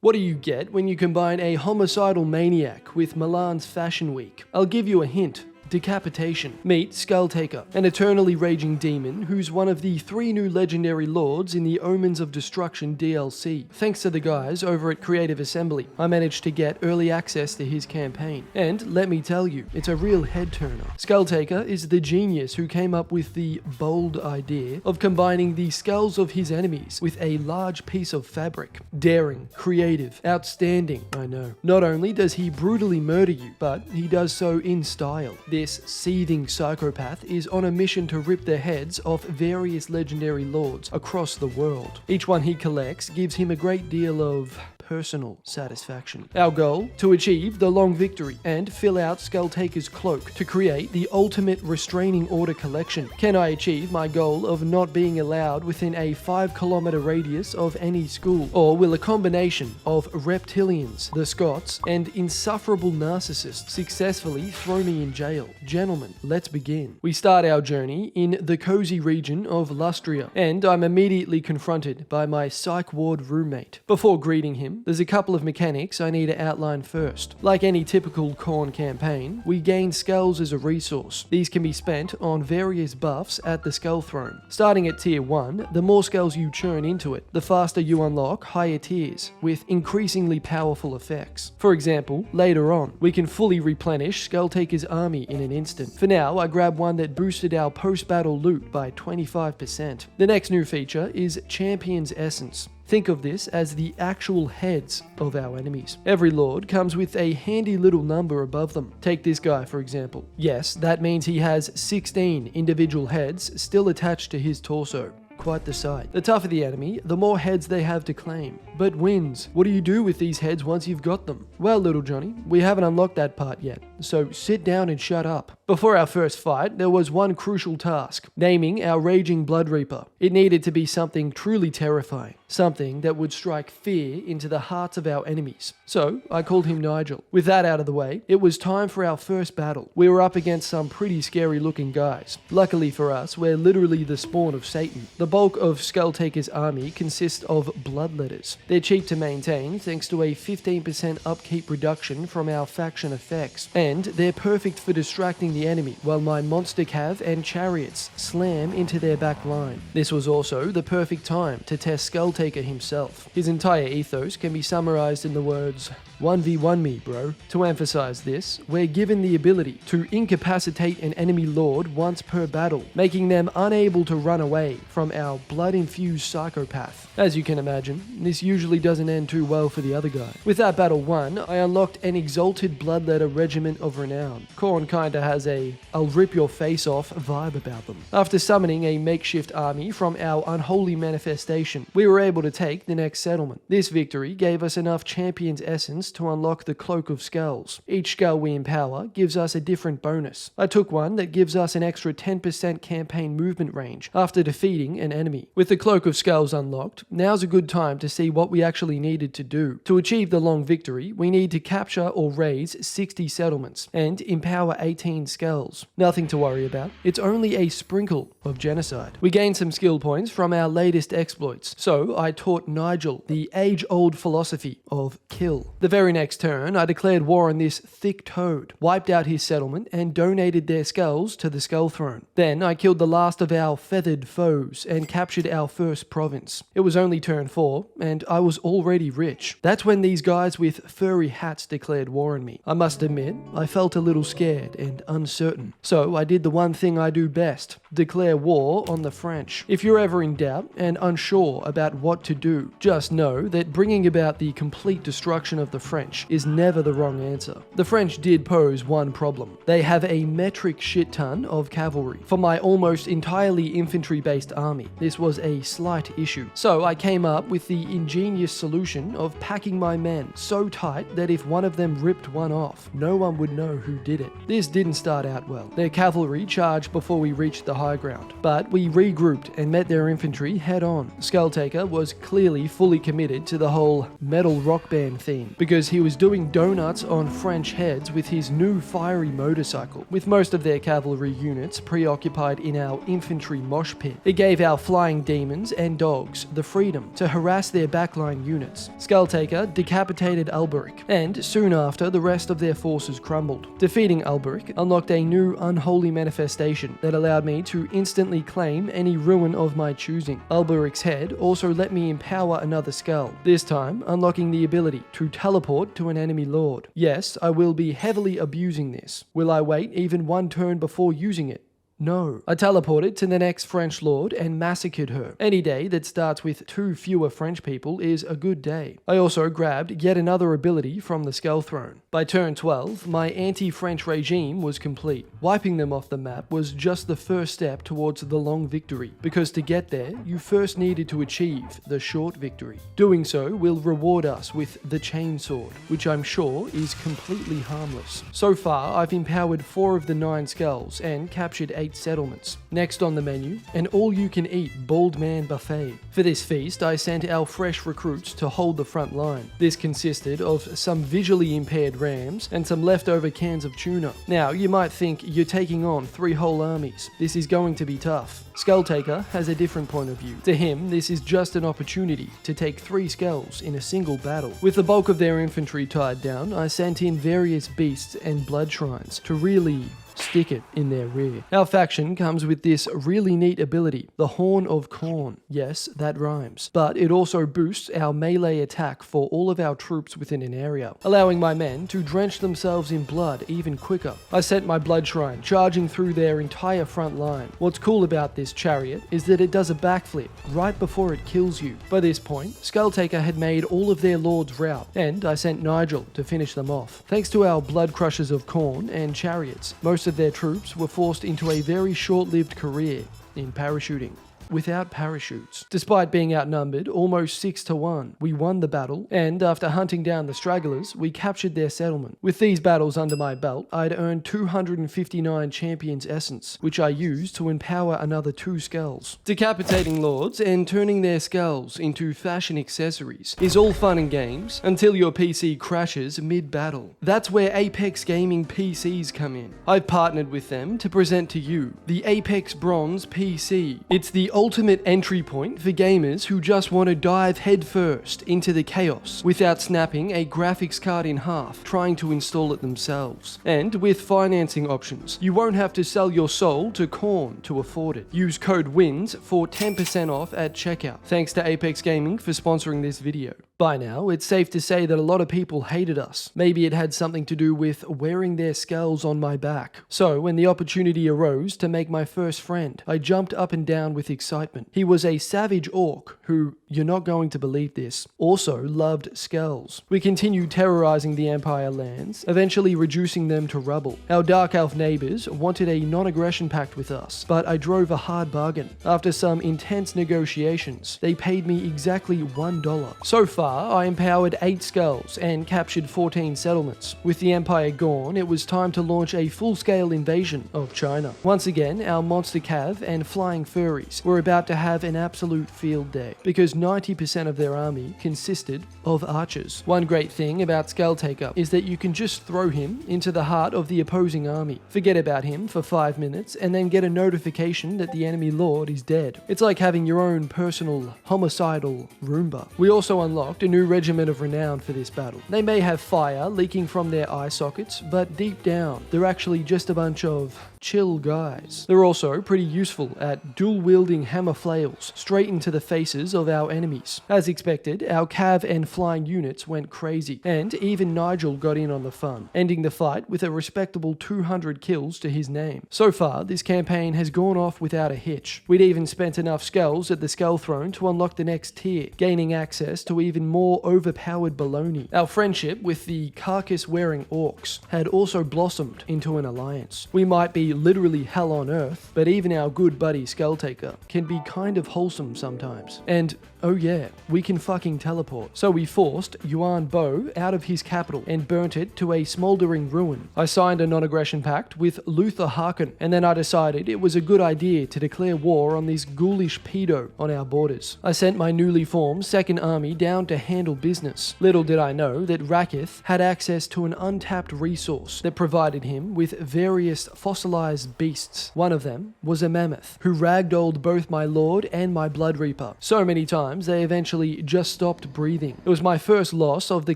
What do you get when you combine a homicidal maniac with Milan's Fashion Week? I'll give you a hint. Decapitation. Meet Skulltaker, an eternally raging demon who's one of the 3 new legendary lords in the Omens of Destruction DLC. Thanks to the guys over at Creative Assembly, I managed to get early access to his campaign. And let me tell you, it's a real head-turner. Skulltaker is the genius who came up with the bold idea of combining the skulls of his enemies with a large piece of fabric. Daring, creative, outstanding, I know. Not only does he brutally murder you, but he does so in style. This seething psychopath is on a mission to rip the heads off various legendary lords across the world. Each one he collects gives him a great deal of personal satisfaction. Our goal? To achieve the long victory and fill out Skulltaker's cloak to create the ultimate restraining order collection. Can I achieve my goal of not being allowed within a 5-kilometer radius of any school? Or will a combination of reptilians, the Scots, and insufferable narcissists successfully throw me in jail? Gentlemen, let's begin. We start our journey in the cozy region of Lustria, and I'm immediately confronted by my psych ward roommate. Before greeting him, there's a couple of mechanics I need to outline first. Like any typical Khorne campaign, we gain skulls as a resource. These can be spent on various buffs at the Skull Throne. Starting at tier 1, the more skulls you churn into it, the faster you unlock higher tiers, with increasingly powerful effects. For example, later on, we can fully replenish Skulltaker's army in an instant. For now, I grabbed one that boosted our post-battle loot by 25%. The next new feature is Champion's Essence. Think of this as the actual heads of our enemies. Every lord comes with a handy little number above them. Take this guy for example. Yes, that means he has 16 individual heads still attached to his torso. Quite the sight. The tougher the enemy, the more heads they have to claim. But wins. What do you do with these heads once you've got them? Well, little Johnny, we haven't unlocked that part yet, so sit down and shut up. Before our first fight, there was one crucial task, naming our raging Blood Reaper. It needed to be something truly terrifying, something that would strike fear into the hearts of our enemies. So, I called him Nigel. With that out of the way, it was time for our first battle. We were up against some pretty scary looking guys. Luckily for us, we're literally the spawn of Satan. The bulk of Skulltaker's army consists of bloodletters. They're cheap to maintain thanks to a 15% upkeep reduction from our faction effects, and they're perfect for distracting the enemy while my monster cav and chariots slam into their back line. This was also the perfect time to test Skulltaker himself. His entire ethos can be summarized in the words, 1v1 me, bro. To emphasize this, we're given the ability to incapacitate an enemy lord once per battle, making them unable to run away from our blood-infused psychopath. As you can imagine, this usually doesn't end too well for the other guy. With that battle won, I unlocked an exalted bloodletter regiment of renown. Khorne kinda has a I'll rip your face off vibe about them. After summoning a makeshift army from our unholy manifestation, we were able to take the next settlement. This victory gave us enough Champion's Essence to unlock the Cloak of Skulls. Each skull we empower gives us a different bonus. I took one that gives us an extra 10% campaign movement range after defeating an enemy. With the Cloak of Skulls unlocked, now's a good time to see what we actually needed to do. To achieve the long victory, we need to capture or raise 60 settlements and empower 18 skulls. Nothing to worry about. It's only a sprinkle of genocide. We gained some skill points from our latest exploits, so I taught Nigel the age-old philosophy of kill. The very next turn, I declared war on this thick toad, wiped out his settlement, and donated their skulls to the Skull Throne. Then I killed the last of our feathered foes and captured our first province. It was only turn 4, and I was already rich. That's when these guys with furry hats declared war on me. I must admit, I felt a little scared and uncertain. So I did the one thing I do best, declare war on the French. If you're ever in doubt and unsure about what to do, just know that bringing about the complete destruction of the French is never the wrong answer. The French did pose one problem. They have a metric shit ton of cavalry. For my almost entirely infantry-based army, this was a slight issue. So I came up with the ingenious solution of packing my men so tight that if one of them ripped one off, no one would know who did it. This didn't start out well. Their cavalry charged before we reached the high ground. ground. But we regrouped and met their infantry head-on. Skulltaker was clearly fully committed to the whole metal rock band theme, because he was doing donuts on French heads with his new fiery motorcycle, with most of their cavalry units preoccupied in our infantry mosh pit. It gave our flying demons and dogs the freedom to harass their backline units. Skulltaker decapitated Alberic, and soon after the rest of their forces crumbled. Defeating Alberic unlocked a new unholy manifestation that allowed me to instantly claim any ruin of my choosing. Alberic's head also let me empower another skull, this time unlocking the ability to teleport to an enemy lord. Yes, I will be heavily abusing this. Will I wait even one turn before using it? No. I teleported to the next French lord and massacred her. Any day that starts with 2 fewer French people is a good day. I also grabbed yet another ability from the Skull Throne. By turn 12, my anti-French regime was complete. Wiping them off the map was just the first step towards the long victory, because to get there, you first needed to achieve the short victory. Doing so will reward us with the Chainsword, which I'm sure is completely harmless. So far, I've empowered 4 of the 9 skulls and captured 8 settlements. Next on the menu, an all-you-can-eat bald man buffet. For this feast, I sent our fresh recruits to hold the front line. This consisted of some visually impaired rams and some leftover cans of tuna. Now, you might think you're taking on 3 whole armies. This is going to be tough. Skulltaker has a different point of view. To him, this is just an opportunity to take 3 skulls in a single battle. With the bulk of their infantry tied down, I sent in various beasts and blood shrines to really stick it in their rear. Our faction comes with this really neat ability, the Horn of Khorne. Yes, that rhymes. But it also boosts our melee attack for all of our troops within an area, allowing my men to drench themselves in blood even quicker. I sent my blood shrine charging through their entire front line. What's cool about this chariot is that it does a backflip right before it kills you. By this point, Skulltaker had made all of their lords rout, and I sent Nigel to finish them off. Thanks to our blood crushers of Khorne and chariots, most of their troops were forced into a very short-lived career in parachuting. Without parachutes. Despite being outnumbered almost 6-1, we won the battle, and after hunting down the stragglers, we captured their settlement. With these battles under my belt, I'd earned 259 Champion's Essence, which I used to empower another 2 skulls. Decapitating lords and turning their skulls into fashion accessories is all fun and games until your PC crashes mid-battle. That's where Apex Gaming PCs come in. I've partnered with them to present to you the Apex Bronze PC. It's the ultimate entry point for gamers who just want to dive headfirst into the chaos without snapping a graphics card in half trying to install it themselves. And with financing options, you won't have to sell your soul to Khorne to afford it. Use code WINS for 10% off at checkout. Thanks to Apex Gaming for sponsoring this video. By now, it's safe to say that a lot of people hated us. Maybe it had something to do with wearing their skulls on my back. So when the opportunity arose to make my first friend, I jumped up and down with excitement. He was a savage orc who, you're not going to believe this, also loved skulls. We continued terrorizing the Empire lands, eventually reducing them to rubble. Our Dark Elf neighbors wanted a non-aggression pact with us, but I drove a hard bargain. After some intense negotiations, they paid me exactly $1. So far, I empowered 8 skulls and captured 14 settlements. With the Empire gone, it was time to launch a full-scale invasion of China. Once again, our monster cav and flying furries were about to have an absolute field day, because 90% of their army consisted of archers. One great thing about Skulltaker is that you can just throw him into the heart of the opposing army, forget about him for 5 minutes, and then get a notification that the enemy lord is dead. It's like having your own personal homicidal Roomba. We also unlocked a new regiment of renown for this battle. They may have fire leaking from their eye sockets, but deep down, they're actually just a bunch of chill guys. They're also pretty useful at dual-wielding hammer flails straight into the faces of our enemies. As expected, our cav and flying units went crazy, and even Nigel got in on the fun, ending the fight with a respectable 200 kills to his name. So far, this campaign has gone off without a hitch. We'd even spent enough skulls at the Skull Throne to unlock the next tier, gaining access to even on more overpowered baloney. Our friendship with the carcass-wearing orcs had also blossomed into an alliance. We might be literally hell on earth, but even our good buddy Skulltaker can be kind of wholesome sometimes. And oh yeah, we can fucking teleport. So we forced Yuan Bo out of his capital and burnt it to a smoldering ruin. I signed a non-aggression pact with Luther Harkin, and then I decided it was a good idea to declare war on this ghoulish pedo on our borders. I sent my newly formed second army down to handle business. Little did I know that Rakith had access to an untapped resource that provided him with various fossilized beasts. One of them was a mammoth, who ragdolled both my lord and my blood reaper so many times they eventually just stopped breathing. It was my first loss of the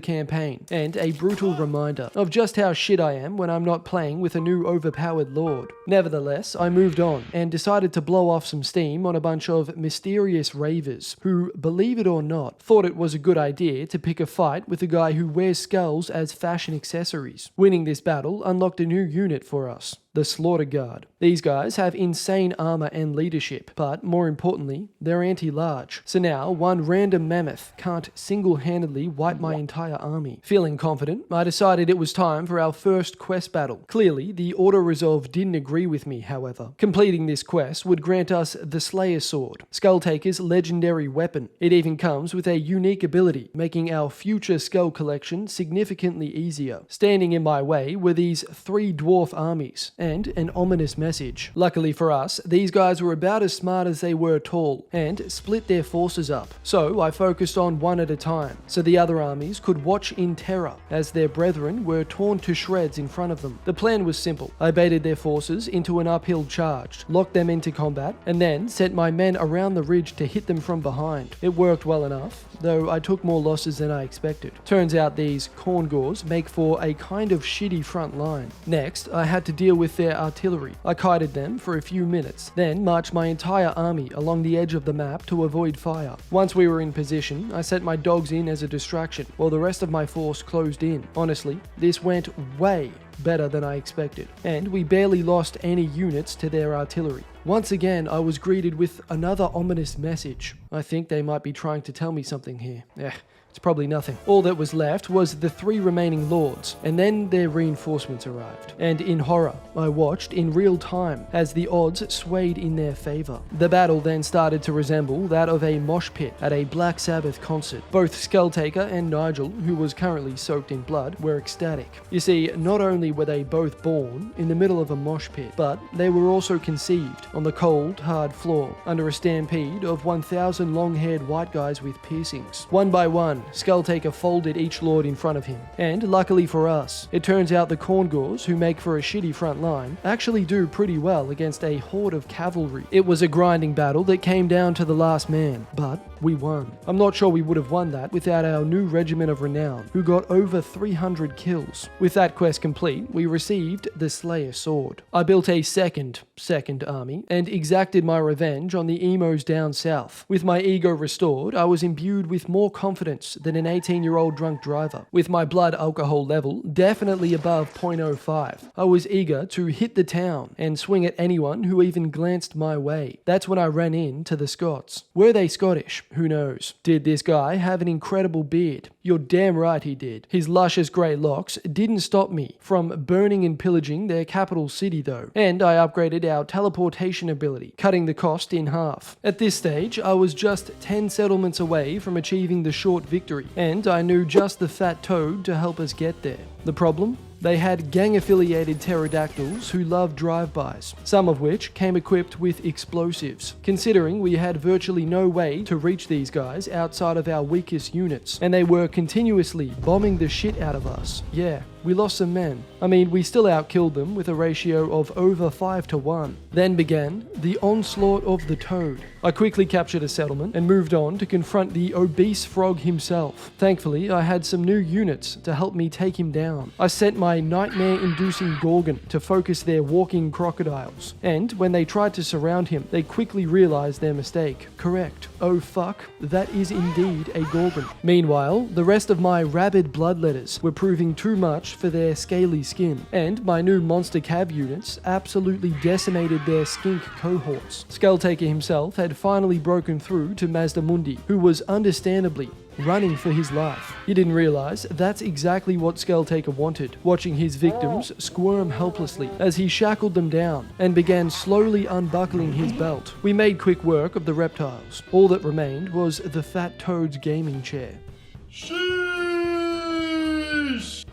campaign, and a brutal reminder of just how shit I am when I'm not playing with a new overpowered lord. Nevertheless, I moved on and decided to blow off some steam on a bunch of mysterious ravers who, believe it or not, thought it was a good idea to pick a fight with a guy who wears skulls as fashion accessories. Winning this battle unlocked a new unit for us, the Slaughter Guard. These guys have insane armor and leadership, but more importantly, they're anti-large. So now, one random mammoth can't single-handedly wipe my entire army. Feeling confident, I decided it was time for our first quest battle. Clearly, the auto-resolve didn't agree with me, however. Completing this quest would grant us the Slayer Sword, Skulltaker's legendary weapon. It even comes with a unique ability, making our future skull collection significantly easier. Standing in my way were these 3 dwarf armies, and an ominous message. Luckily for us, these guys were about as smart as they were tall, and split their forces up. So I focused on one at a time, so the other armies could watch in terror as their brethren were torn to shreds in front of them. The plan was simple. I baited their forces into an uphill charge, locked them into combat, and then sent my men around the ridge to hit them from behind. It worked well enough, though I took more losses than I expected. Turns out these Khorngors make for a kind of shitty front line. Next, I had to deal with their artillery. I kited them for a few minutes, then marched my entire army along the edge of the map to avoid fire. Once we were in position, I set my dogs in as a distraction, while the rest of my force closed in. Honestly, this went way better than I expected, and we barely lost any units to their artillery. Once again, I was greeted with another ominous message. I think they might be trying to tell me something here. It's probably nothing. All that was left was the 3 remaining lords, and then their reinforcements arrived. And in horror, I watched in real time as the odds swayed in their favor. The battle then started to resemble that of a mosh pit at a Black Sabbath concert. Both Skulltaker and Nigel, who was currently soaked in blood, were ecstatic. You see, not only were they both born in the middle of a mosh pit, but they were also conceived on the cold, hard floor under a stampede of 1,000 long-haired white guys with piercings. One by one, Skulltaker folded each lord in front of him, and luckily for us, it turns out the Khorngors, who make for a shitty front line, actually do pretty well against a horde of cavalry. It was a grinding battle that came down to the last man, but we won. I'm not sure we would have won that without our new regiment of renown, who got over 300 kills. With that quest complete, we received the Slayer Sword. I built a second army, and exacted my revenge on the emos down south. With my ego restored, I was imbued with more confidence than an 18-year-old drunk driver. With my blood alcohol level definitely above 0.05, I was eager to hit the town and swing at anyone who even glanced my way. That's when I ran into the Scots. Were they Scottish? Who knows? Did this guy have an incredible beard? You're damn right he did. His luscious grey locks didn't stop me from burning and pillaging their capital city though, and I upgraded our teleportation ability, cutting the cost in half. At this stage, I was just 10 settlements away from achieving the short victory, and I knew just the fat toad to help us get there. The problem? They had gang-affiliated pterodactyls who loved drive-bys, some of which came equipped with explosives. Considering we had virtually no way to reach these guys outside of our weakest units, and they were continuously bombing the shit out of us. Yeah, we lost some men. I mean, we still outkilled them with a ratio of over 5-1. Then began the onslaught of the toad. I quickly captured a settlement and moved on to confront the obese frog himself. Thankfully, I had some new units to help me take him down. I sent my nightmare-inducing Gorgon to focus their walking crocodiles, and when they tried to surround him, they quickly realized their mistake. Correct. Oh fuck, that is indeed a Gorgon. Meanwhile, the rest of my rabid bloodletters were proving too much for their scaly skin, and my new monster cab units absolutely decimated their skink cohorts. Skulltaker himself had finally broken through to Mazdamundi, who was understandably running for his life. He didn't realize that's exactly what Skulltaker wanted, watching his victims squirm helplessly as he shackled them down and began slowly unbuckling his belt. We made quick work of the reptiles. All that remained was the fat toad's gaming chair.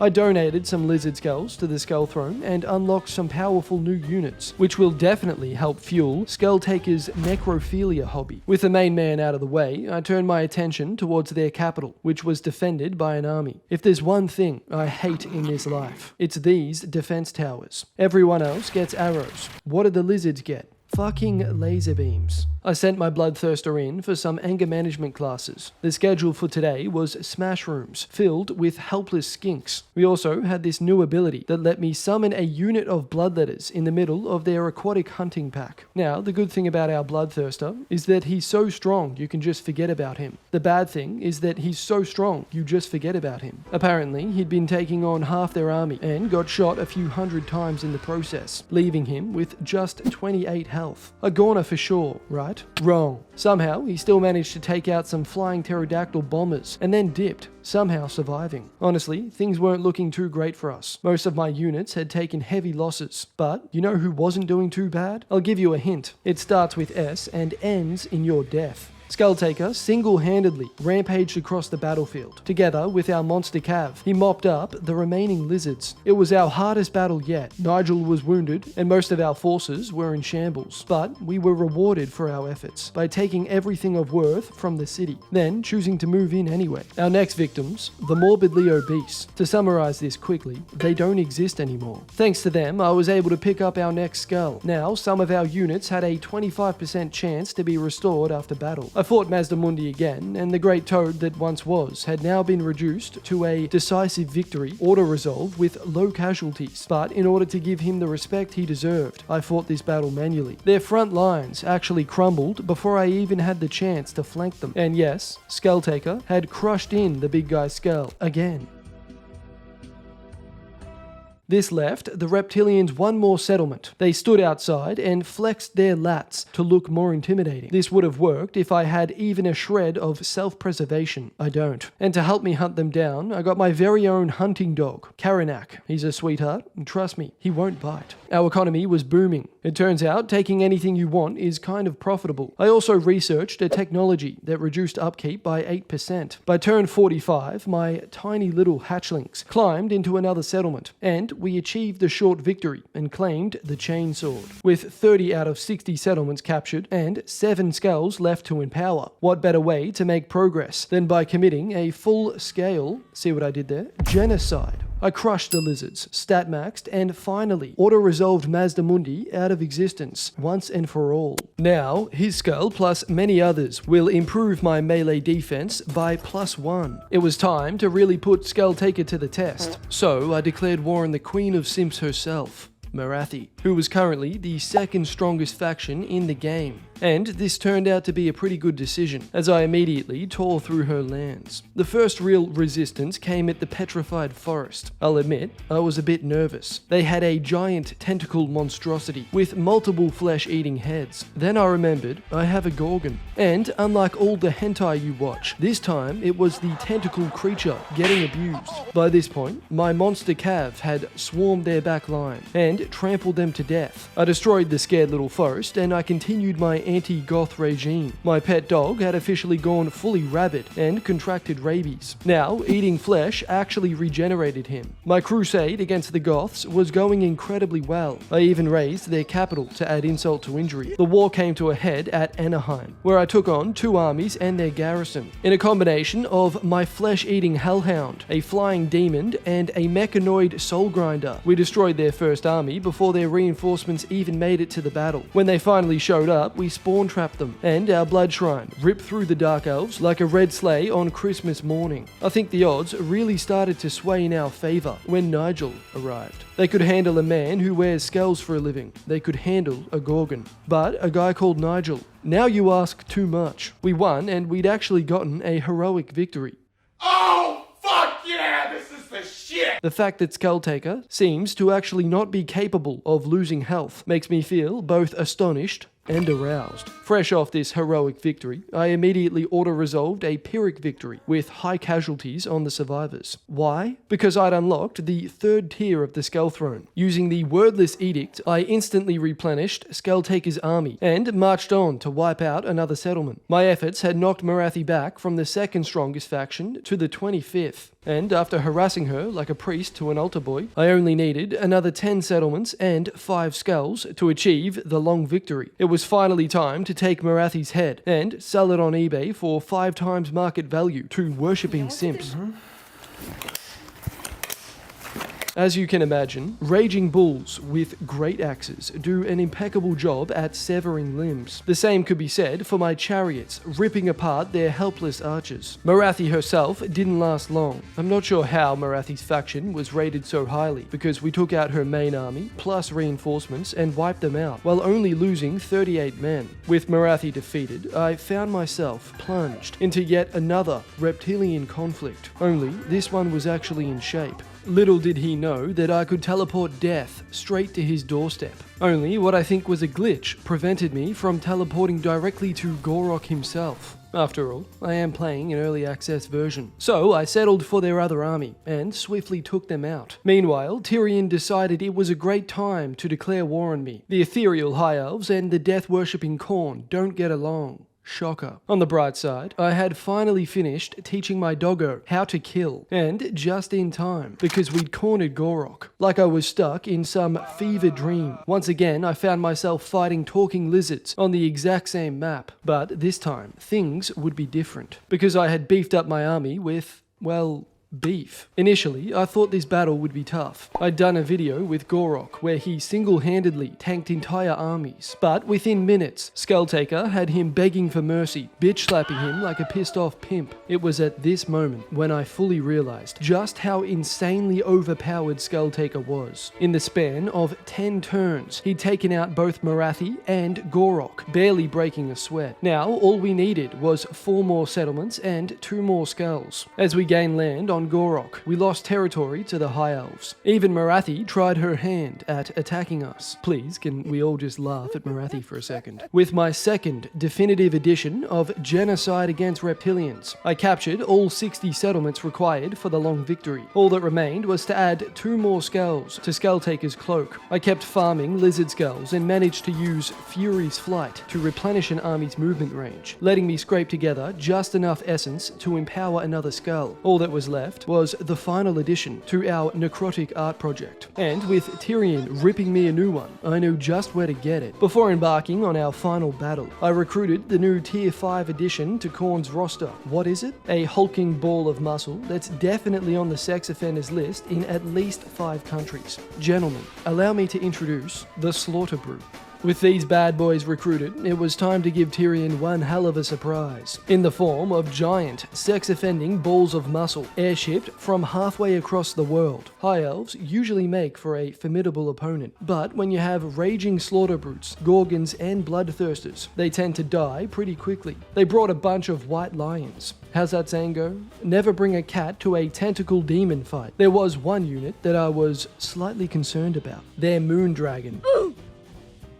I donated some lizard skulls to the Skull Throne and unlocked some powerful new units, which will definitely help fuel Skulltaker's necrophilia hobby. With the main man out of the way, I turned my attention towards their capital, which was defended by an army. If there's one thing I hate in this life, it's these defense towers. Everyone else gets arrows. What do the lizards get? Fucking laser beams. I sent my Bloodthirster in for some anger management classes. The schedule for today was smash rooms, filled with helpless skinks. We also had this new ability that let me summon a unit of bloodletters in the middle of their aquatic hunting pack. Now, the good thing about our Bloodthirster is that he's so strong you can just forget about him. The bad thing is that he's so strong you just forget about him. Apparently, he'd been taking on half their army and got shot a few hundred times in the process, leaving him with just 28 health. A goner for sure, right? Wrong. Somehow, he still managed to take out some flying pterodactyl bombers and then dipped, somehow surviving. Honestly, things weren't looking too great for us. Most of my units had taken heavy losses. But you know who wasn't doing too bad? I'll give you a hint. It starts with S and ends in your death. Skulltaker single-handedly rampaged across the battlefield. Together with our monster Cav, he mopped up the remaining lizards. It was our hardest battle yet. Nigel was wounded, and most of our forces were in shambles. But we were rewarded for our efforts by taking everything of worth from the city, then choosing to move in anyway. Our next victims, the morbidly obese. To summarize this quickly, they don't exist anymore. Thanks to them, I was able to pick up our next skull. Now, some of our units had a 25% chance to be restored after battle. I fought Mazdamundi again, and the great toad that once was had now been reduced to a decisive victory, auto-resolve with low casualties. But in order to give him the respect he deserved, I fought this battle manually. Their front lines actually crumbled before I even had the chance to flank them. And yes, Skulltaker had crushed in the big guy's skull again. This left the reptilians one more settlement. They stood outside and flexed their lats to look more intimidating. This would have worked if I had even a shred of self-preservation. I don't. And to help me hunt them down, I got my very own hunting dog, Karanak. He's a sweetheart, and trust me, he won't bite. Our economy was booming. It turns out taking anything you want is kind of profitable. I also researched a technology that reduced upkeep by 8%. By turn 45, my tiny little hatchlings climbed into another settlement, and we achieved the short victory and claimed the chainsword. With 30 out of 60 settlements captured and 7 skulls left to empower, what better way to make progress than by committing a full-scale, see what I did there, genocide? I crushed the lizards, stat-maxed, and finally auto-resolved Mazdamundi out of existence, once and for all. Now, his skull plus many others will improve my melee defense by +1. It was time to really put Skulltaker to the test, so I declared war on the Queen of Simps herself, Marathi, who was currently the second strongest faction in the game. And this turned out to be a pretty good decision, as I immediately tore through her lands. The first real resistance came at the Petrified Forest. I'll admit, I was a bit nervous. They had a giant tentacle monstrosity with multiple flesh-eating heads. Then I remembered I have a Gorgon. And unlike all the hentai you watch, this time it was the tentacle creature getting abused. By this point, my monster Cav had swarmed their back line and trampled them to death. I destroyed the scared little forest, and I continued my anti-goth regime. My pet dog had officially gone fully rabid and contracted rabies. Now, eating flesh actually regenerated him. My crusade against the Goths was going incredibly well. I even raised their capital to add insult to injury. The war came to a head at Anaheim, where I took on 2 armies and their garrison. In a combination of my flesh-eating hellhound, a flying demon, and a mechanoid soul grinder, we destroyed their first army before their reinforcements even made it to the battle. When they finally showed up, we spawn trapped them, and our blood shrine ripped through the Dark Elves like a red sleigh on Christmas morning. I think the odds really started to sway in our favor when Nigel arrived. They could handle a man who wears skulls for a living. They could handle a Gorgon. But a guy called Nigel. Now you ask too much. We won, and we'd actually gotten a heroic victory. Oh, fuck yeah, this is the shit! The fact that Skulltaker seems to actually not be capable of losing health makes me feel both astonished and aroused. Fresh off this heroic victory, I immediately auto-resolved a Pyrrhic victory with high casualties on the survivors. Why? Because I'd unlocked the third tier of the Skull Throne. Using the Wordless Edict, I instantly replenished Skulltaker's army and marched on to wipe out another settlement. My efforts had knocked Morathi back from the second strongest faction to the 25th. And after harassing her like a priest to an altar boy, I only needed another 10 settlements and 5 skulls to achieve the long victory. It was finally time to take Morathi's head and sell it on eBay for 5 times market value to worshipping simps. As you can imagine, raging bulls with great axes do an impeccable job at severing limbs. The same could be said for my chariots, ripping apart their helpless archers. Morathi herself didn't last long. I'm not sure how Morathi's faction was rated so highly, because we took out her main army, plus reinforcements, and wiped them out, while only losing 38 men. With Morathi defeated, I found myself plunged into yet another reptilian conflict, only this one was actually in shape. Little did he know that I could teleport death straight to his doorstep. Only what I think was a glitch prevented me from teleporting directly to Gorok himself. After all, I am playing an early access version. So I settled for their other army and swiftly took them out. Meanwhile, Tyrion decided it was a great time to declare war on me. The ethereal high elves and the death-worshipping Khorne don't get along. Shocker. On the bright side, I had finally finished teaching my doggo how to kill, and just in time, because we'd cornered Gorok. Like I was stuck in some fever dream. Once again, I found myself fighting talking lizards on the exact same map, but this time, things would be different, because I had beefed up my army with, well, beef. Initially, I thought this battle would be tough. I'd done a video with Gorok where he single-handedly tanked entire armies. But within minutes, Skulltaker had him begging for mercy, bitch-slapping him like a pissed-off pimp. It was at this moment when I fully realized just how insanely overpowered Skulltaker was. In the span of 10 turns, he'd taken out both Morathi and Gorok, barely breaking a sweat. Now, all we needed was 4 more settlements and 2 more skulls. As we gained land on Gorok, we lost territory to the High Elves. Even Morathi tried her hand at attacking us. Please, can we all just laugh at Morathi for a second? With my second definitive edition of Genocide Against Reptilians, I captured all 60 settlements required for the long victory. All that remained was to add 2 more skulls to Skulltaker's cloak. I kept farming lizard skulls and managed to use Fury's Flight to replenish an army's movement range, letting me scrape together just enough essence to empower another skull. All that was left was the final addition to our necrotic art project. And with Tyrion ripping me a new one, I knew just where to get it. Before embarking on our final battle, I recruited the new Tier 5 addition to Khorne's roster. What is it? A hulking ball of muscle that's definitely on the sex offenders list in at least 5 countries. Gentlemen, allow me to introduce the Slaughter Brew. With these bad boys recruited, it was time to give Tyrion one hell of a surprise, in the form of giant, sex-offending balls of muscle, airshipped from halfway across the world. High Elves usually make for a formidable opponent, but when you have raging slaughter brutes, gorgons and bloodthirsters, they tend to die pretty quickly. They brought a bunch of white lions. How's that saying go? Never bring a cat to a tentacle demon fight. There was one unit that I was slightly concerned about, their moon dragon.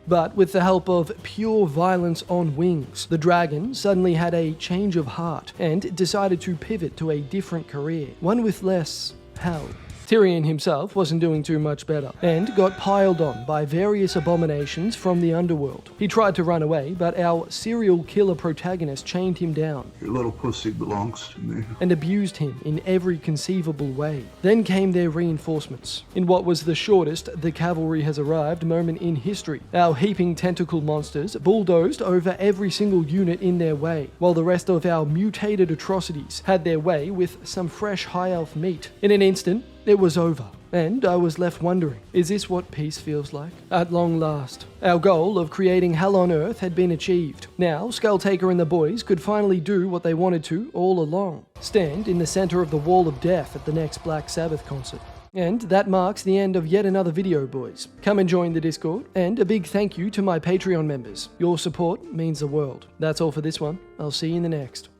But with the help of pure violence on wings, the dragon suddenly had a change of heart and decided to pivot to a different career, one with less hell. Tyrion himself wasn't doing too much better, and got piled on by various abominations from the underworld. He tried to run away, but our serial killer protagonist chained him down. Your little pussy belongs to me. And abused him in every conceivable way. Then came their reinforcements. In what was the shortest the cavalry has arrived moment in history, our heaping tentacle monsters bulldozed over every single unit in their way, while the rest of our mutated atrocities had their way with some fresh high elf meat. In an instant, it was over, and I was left wondering, is this what peace feels like? At long last, our goal of creating hell on earth had been achieved. Now, Skulltaker and the boys could finally do what they wanted to all along. Stand in the center of the Wall of Death at the next Black Sabbath concert. And that marks the end of yet another video, boys. Come and join the Discord, and a big thank you to my Patreon members. Your support means the world. That's all for this one. I'll see you in the next.